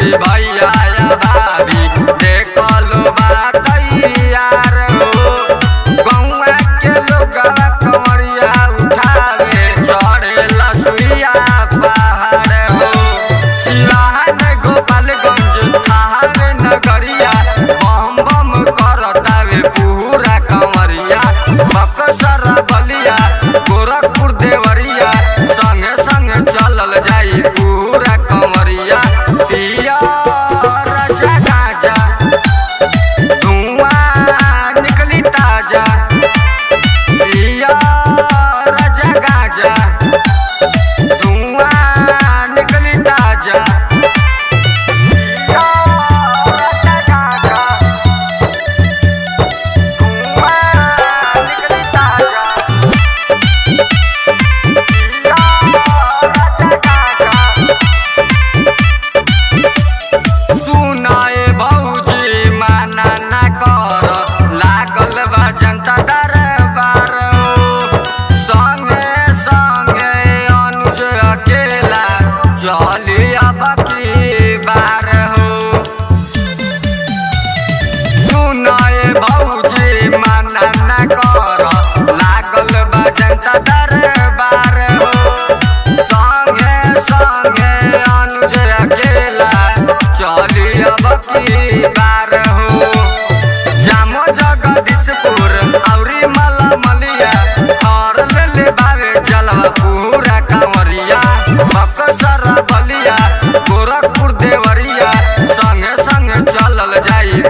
भौजी भैया भाभी देखलो बात यार हो। गौआ के लोग कंवरिया उठावे चढ़े लसुइया पहाड़ हो। सिवान गोपालगंज थावे नगरिया बम बम करतावे पूरा कंवरिया। बक्सर बलिया गोरखपुर देवरिया संगे संगे चलल जाई पूरा कंवरिया। पिया राजा गाजा धुआं निकली ताजा। पिया राजा गाजा धुआं निकली ताजा। जनता दरबार संगे संगे अनुज अकेला चलिया बाकी बार हो। सुनाए भौजी माना न कर लागल बा जनता दरबार हो। संगे संगे अनुज अकेला चलिया बाकी बार हो। जामो जगदीशपुर औरी मलमलिया और ले बावे जलवा पूरा कंवरिया। बक्सर बलिया गोरखपुर देवरिया संगे संगे चलल जाई।